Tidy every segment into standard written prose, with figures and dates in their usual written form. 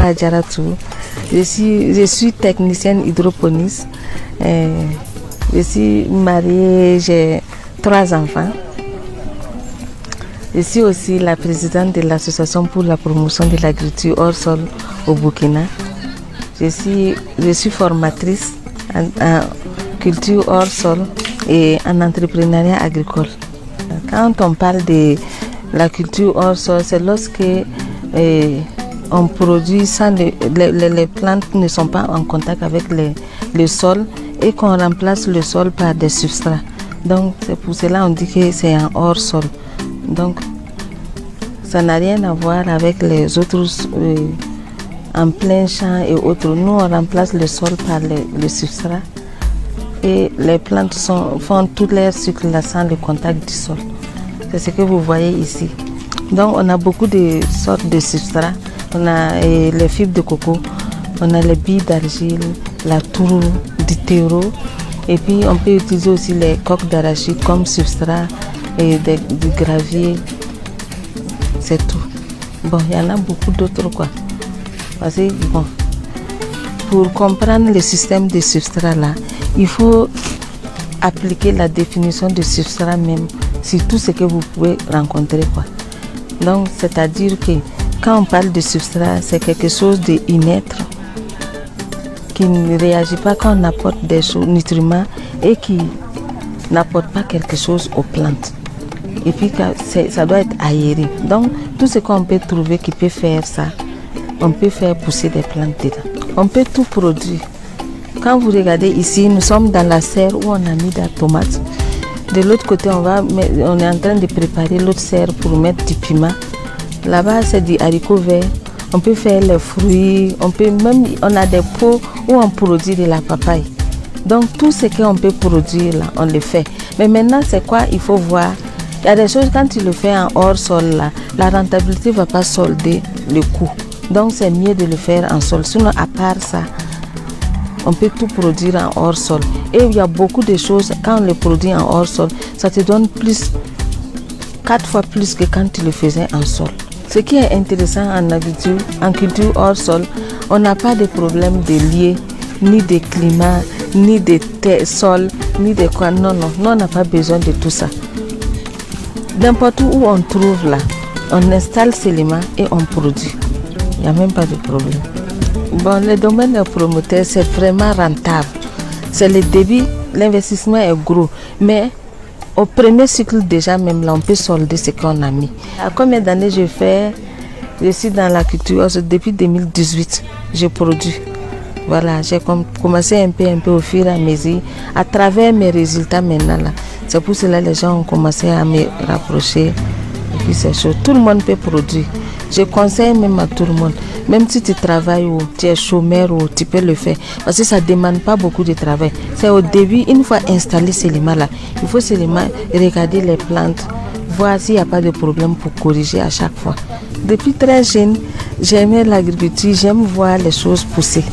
Zahra Djaratou. Je suis technicienne hydroponiste. Je suis mariée, j'ai 3 enfants. Je suis aussi la présidente de l'association pour la promotion de l'agriculture hors sol au Burkina. Je suis formatrice en culture hors sol et en entrepreneuriat agricole. Quand on parle de la culture hors sol, c'est lorsque on produit sans les plantes ne sont pas en contact avec le sol et qu'on remplace le sol par des substrats. Donc c'est pour cela qu'on dit que c'est un hors sol. Donc ça n'a rien à voir avec les autres en plein champ et autres. Nous on remplace le sol par le substrat et les plantes font tout leur cycle là sans le contact du sol. C'est ce que vous voyez ici. Donc on a beaucoup de sortes de substrats. On a les fibres de coco, on a les billes d'argile, la tourou, du terreau. Et puis on peut utiliser aussi les coques d'arachide comme substrat et du gravier. C'est tout. Bon, il y en a beaucoup d'autres quoi. Parce que bon, pour comprendre le système de substrat là, il faut appliquer la définition de substrat même sur tout ce que vous pouvez rencontrer quoi. Donc c'est-à-dire que quand on parle de substrat, c'est quelque chose d'inerte qui ne réagit pas quand on apporte des nutriments et qui n'apporte pas quelque chose aux plantes. Et puis ça doit être aéré. Donc tout ce qu'on peut trouver qui peut faire ça, on peut faire pousser des plantes dedans. On peut tout produire. Quand vous regardez ici, nous sommes dans la serre où on a mis des tomates. De l'autre côté, on est en train de préparer l'autre serre pour mettre du piment. Là-bas, c'est du haricot vert. On peut faire les fruits. On a des pots où on produit de la papaye. Donc, tout ce qu'on peut produire, là, on le fait. Mais maintenant, c'est quoi? Il faut voir. Il y a des choses, quand tu le fais en hors sol, là, la rentabilité ne va pas solder le coût. Donc, c'est mieux de le faire en sol. Sinon, à part ça, on peut tout produire en hors sol. Et il y a beaucoup de choses, quand on le produit en hors sol, ça te donne 4 fois plus que quand tu le faisais en sol. Ce qui est intéressant en culture hors sol, on n'a pas de problème de lier, ni de climat, ni de sol, ni de quoi. Non, on n'a pas besoin de tout ça. N'importe où on trouve là, on installe ces éléments et on produit. Il n'y a même pas de problème. Bon, le domaine de promoteur, c'est vraiment rentable. C'est le débit, l'investissement est gros. Mais au premier cycle déjà, même là, on peut solder ce qu'on a mis. À combien d'années je fais? Je suis dans la culture, depuis 2018, je produis. Voilà, j'ai commencé un peu au fur et à mesure, à travers mes résultats maintenant. Là. C'est pour cela que les gens ont commencé à me rapprocher. Et puis c'est chaud. Tout le monde peut produire. Je conseille même à tout le monde. Même si tu travailles ou tu es chômeur ou tu peux le faire. Parce que ça ne demande pas beaucoup de travail. C'est au début, une fois installé ces éléments-là, il faut seulement regarder les plantes, voir s'il n'y a pas de problème pour corriger à chaque fois. Depuis très jeune, j'aimais l'agriculture, j'aime voir les choses pousser.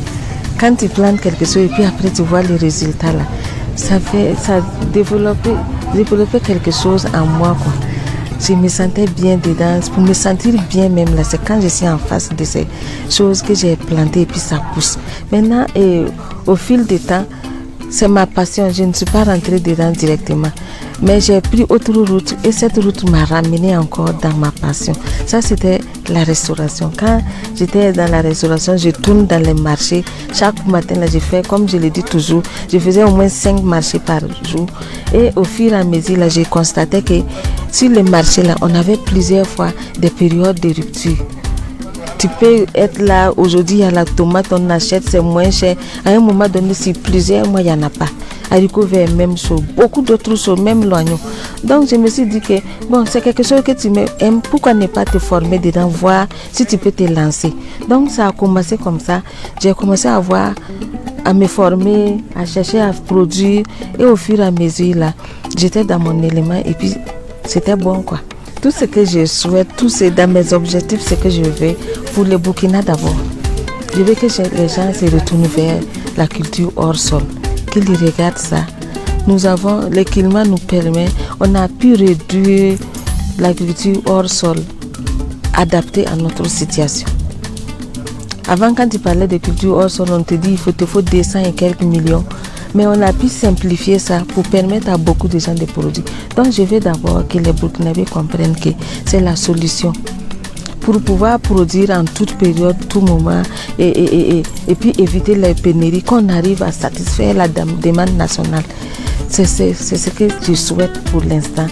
Quand tu plantes quelque chose et puis après tu vois les résultats là, ça développer quelque chose en moi quoi. Je me sentais bien dedans. Pour me sentir bien même là, c'est quand je suis en face de ces choses que j'ai plantées et puis ça pousse. Maintenant, au fil du temps, c'est ma passion. Je ne suis pas rentrée dedans directement. Mais j'ai pris autre route et cette route m'a ramené encore dans ma passion. Ça, c'était la restauration. Quand j'étais dans la restauration, je tourne dans les marchés. Chaque matin, là, je fais, comme je le dis toujours, je faisais au moins 5 marchés par jour. Et au fur et à mesure, là, j'ai constaté que sur les marchés, là, on avait plusieurs fois des périodes de rupture. Tu peux être là, aujourd'hui, il y a la tomate, on achète, c'est moins cher. À un moment donné, si plusieurs mois, il n'y en a pas. Haricot vert, même chose. Beaucoup d'autres choses, même l'oignon. Donc, je me suis dit que, bon, c'est quelque chose que tu aimes. Pourquoi ne pas te former dedans, voir si tu peux te lancer. Donc, ça a commencé comme ça. J'ai commencé à me former, à chercher à produire. Et au fur et à mesure, là, j'étais dans mon élément et puis, c'était bon, quoi. Tout ce que je souhaite, tout c'est dans mes objectifs, ce que je veux pour le Burkina d'abord. Je veux que les gens se retournent vers la culture hors sol, qu'ils regardent ça. Le climat nous permet, on a pu réduire l'agriculture hors sol, adaptée à notre situation. Avant, quand tu parlais de culture hors sol, on te dit il te faut 200 et quelques millions. Mais on a pu simplifier ça pour permettre à beaucoup de gens de produire. Donc je veux d'abord que les Burkinabés comprennent que c'est la solution pour pouvoir produire en toute période, tout moment, et puis éviter les pénuries, qu'on arrive à satisfaire la demande nationale. C'est ce que je souhaite pour l'instant,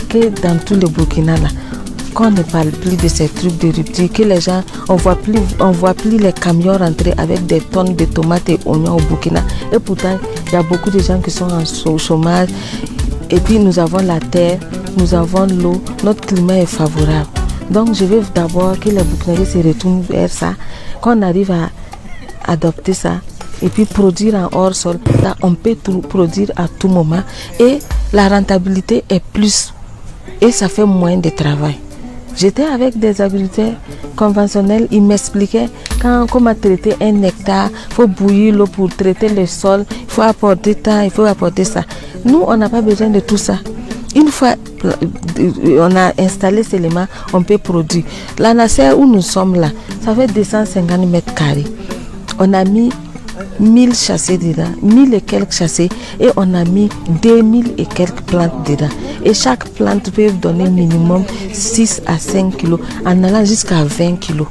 que dans tout le Burkina, là, qu'on ne parle plus de ces trucs de rupture, que les gens, on voit plus les camions rentrer avec des tonnes de tomates et oignons au Burkina. Et pourtant, il y a beaucoup de gens qui sont en chômage. Et puis nous avons la terre, nous avons l'eau, notre climat est favorable. Donc je veux d'abord que les Burkinabés se retournent vers ça, qu'on arrive à adopter ça et puis produire en hors sol. Là, on peut produire à tout moment et la rentabilité est plus et ça fait moins de travail. J'étais avec des agriculteurs conventionnels, ils m'expliquaient comment traiter un hectare, il faut bouillir l'eau pour traiter le sol, il faut apporter ça, il faut apporter ça. Nous, on n'a pas besoin de tout ça. Une fois on a installé ces éléments, on peut produire. La nacelle où nous sommes là, ça fait 250 mètres carrés. On a mis 1000 chassés dedans, 1000 et quelques chassés, et on a mis 2000 et quelques plantes dedans. Et chaque plante peut donner minimum 6 à 5 kilos, en allant jusqu'à 20 kilos.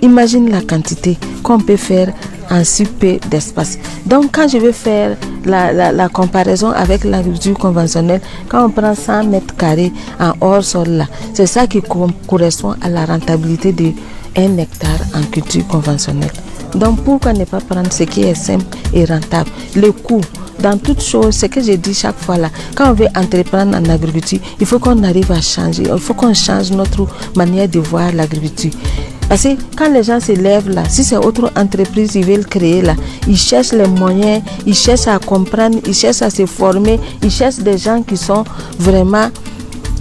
Imagine la quantité qu'on peut faire en si peu d'espace. Donc quand je vais faire la comparaison avec l'agriculture conventionnelle, quand on prend 100 mètres carrés en hors sol là, c'est ça qui correspond à la rentabilité de 1 hectare en culture conventionnelle. Donc pourquoi ne pas prendre ce qui est simple et rentable? Le coût, dans toute chose, ce que je dis chaque fois là, quand on veut entreprendre en agriculture, il faut qu'on arrive à changer, il faut qu'on change notre manière de voir l'agriculture. Parce que quand les gens se lèvent là, si c'est autre entreprise ils veulent créer là, ils cherchent les moyens, ils cherchent à comprendre, ils cherchent à se former, ils cherchent des gens qui sont vraiment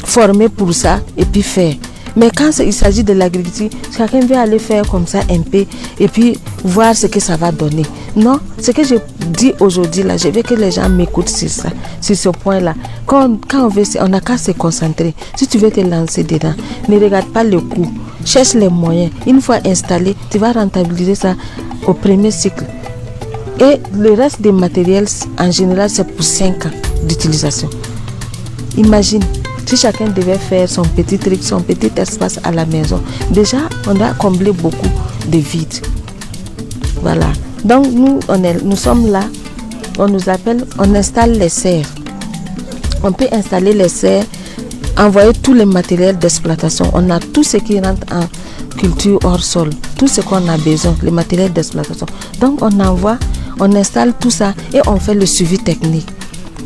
formés pour ça et puis faire. Mais quand il s'agit de l'agriculture, chacun veut aller faire comme ça un peu et puis voir ce que ça va donner. Non, ce que je dis aujourd'hui là, je veux que les gens m'écoutent sur ça, sur ce point-là. Quand on n'a qu'à se concentrer. Si tu veux te lancer dedans, ne regarde pas le coût, cherche les moyens. Une fois installé, tu vas rentabiliser ça au premier cycle. Et le reste des matériels, en général, c'est pour 5 ans d'utilisation. Imagine. Si chacun devait faire son petit truc, son petit espace à la maison, déjà on a comblé beaucoup de vides. Voilà. Donc nous sommes là, on nous appelle, on installe les serres. On peut installer les serres, envoyer tous les matériels d'exploitation. On a tout ce qui rentre en culture hors sol, tout ce qu'on a besoin, les matériels d'exploitation. Donc on envoie, on installe tout ça et on fait le suivi technique.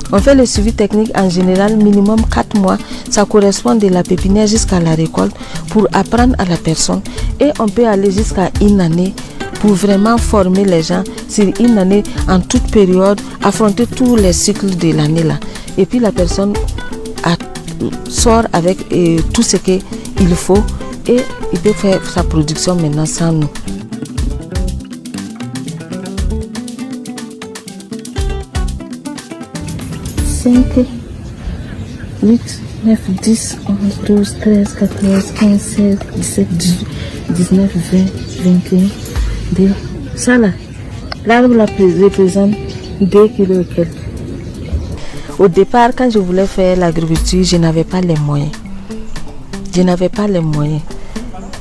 On fait le suivi technique en général minimum 4 mois. Ça correspond de la pépinière jusqu'à la récolte pour apprendre à la personne. Et on peut aller jusqu'à 1 année pour vraiment former les gens sur 1 année en toute période, affronter tous les cycles de l'année là. Et puis la personne sort avec tout ce qu'il faut et il peut faire sa production maintenant sans nous. 5, 8, 9, 10, 11, 12, 13, 14, 15, 16, 17, 18, 19, 20, 21, 2. Ça là, l'arbre là représente 2 kilos et quelques. Au départ, quand je voulais faire l'agriculture, je n'avais pas les moyens.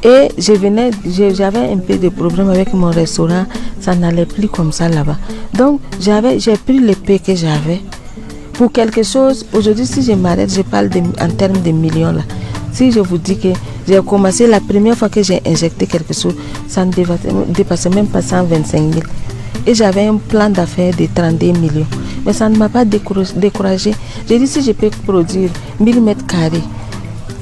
Et j'avais un peu de problème avec mon restaurant, ça n'allait plus comme ça là-bas. Donc, j'ai pris le peu que j'avais. Pour quelque chose, aujourd'hui si je m'arrête, je parle en termes de millions là. Si je vous dis que j'ai commencé la première fois que j'ai injecté quelque chose, ça ne dépassait même pas 125 000. Et j'avais un plan d'affaires de 32 millions. Mais ça ne m'a pas découragé. J'ai dit si je peux produire 1000 mètres carrés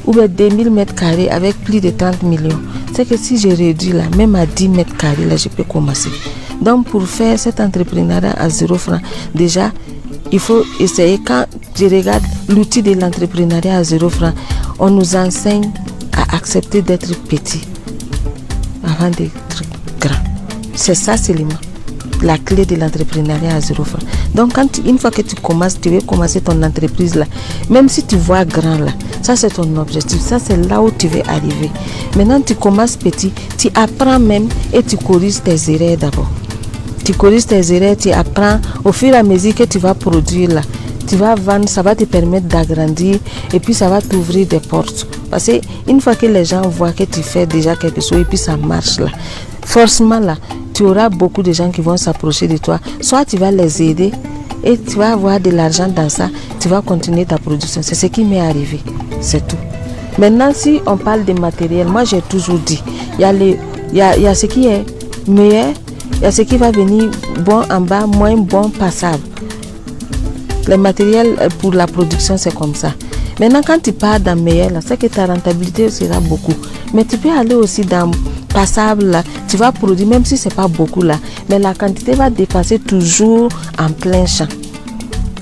ou bien 2000 mètres carrés avec plus de 30 millions, c'est que si je réduis là, même à 10 mètres carrés, là je peux commencer. Donc pour faire cet entrepreneuriat à 0 francs, déjà, il faut essayer. Quand je regarde l'outil de l'entrepreneuriat à 0 francs, on nous enseigne à accepter d'être petit avant d'être grand. C'est ça seulement. la clé de l'entrepreneuriat à 0 francs. Donc une fois que tu commences, tu veux commencer ton entreprise là, même si tu vois grand là, ça c'est ton objectif, ça c'est là où tu veux arriver. Maintenant tu commences petit, tu apprends même et tu corriges tes erreurs d'abord. Tu corriges tes erreurs, tu apprends au fur et à mesure que tu vas produire là. Tu vas vendre, ça va te permettre d'agrandir et puis ça va t'ouvrir des portes. Parce que une fois que les gens voient que tu fais déjà quelque chose et puis ça marche là, forcément là, tu auras beaucoup de gens qui vont s'approcher de toi. Soit tu vas les aider et tu vas avoir de l'argent dans ça, tu vas continuer ta production. C'est ce qui m'est arrivé, c'est tout. Maintenant, si on parle de matériel, moi j'ai toujours dit, il y a ce qui est meilleur, il y a ce qui va venir bon en bas, moins bon passable. Les matériels pour la production, c'est comme ça. Maintenant, quand tu pars dans meilleur, c'est que ta rentabilité sera beaucoup. Mais tu peux aller aussi dans passable, là, tu vas produire, même si ce n'est pas beaucoup là, mais la quantité va dépasser toujours en plein champ.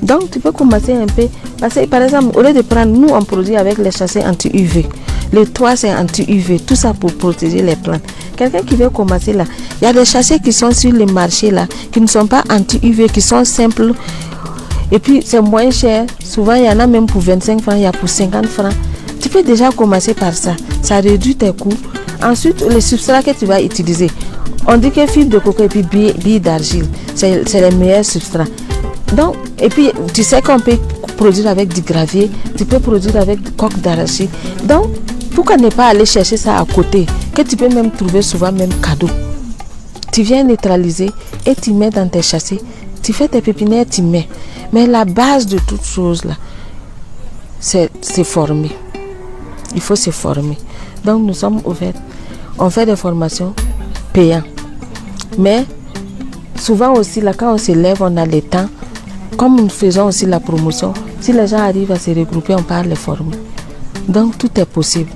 Donc, tu peux commencer un peu. Parce que, par exemple, au lieu de prendre, nous, on produit avec les châssis anti-UV. Le toit, c'est anti-UV. Tout ça pour protéger les plantes. Quelqu'un qui veut commencer là, il y a des châssis qui sont sur le marché là, qui ne sont pas anti-UV, qui sont simples. Et puis, c'est moins cher. Souvent, il y en a même pour 25 francs, il y a pour 50 francs. Tu peux déjà commencer par ça. Ça réduit tes coûts. Ensuite, les substrats que tu vas utiliser. On dit que fibre de coco et puis billes d'argile, c'est les meilleurs substrats. Donc, et puis, tu sais qu'on peut produire avec du gravier, tu peux produire avec du coque d'arachide. Donc, pourquoi ne pas aller chercher ça à côté, que tu peux même trouver souvent même cadeau. Tu viens neutraliser et tu mets dans tes châssis. Tu fais tes pépinières, tu mets. Mais la base de toute chose là, c'est former. Il faut se former. Donc nous sommes ouverts. On fait des formations payantes. Mais souvent aussi là, quand on se lève, on a le temps. Comme nous faisons aussi la promotion, si les gens arrivent à se regrouper, on peut les former. Donc tout est possible.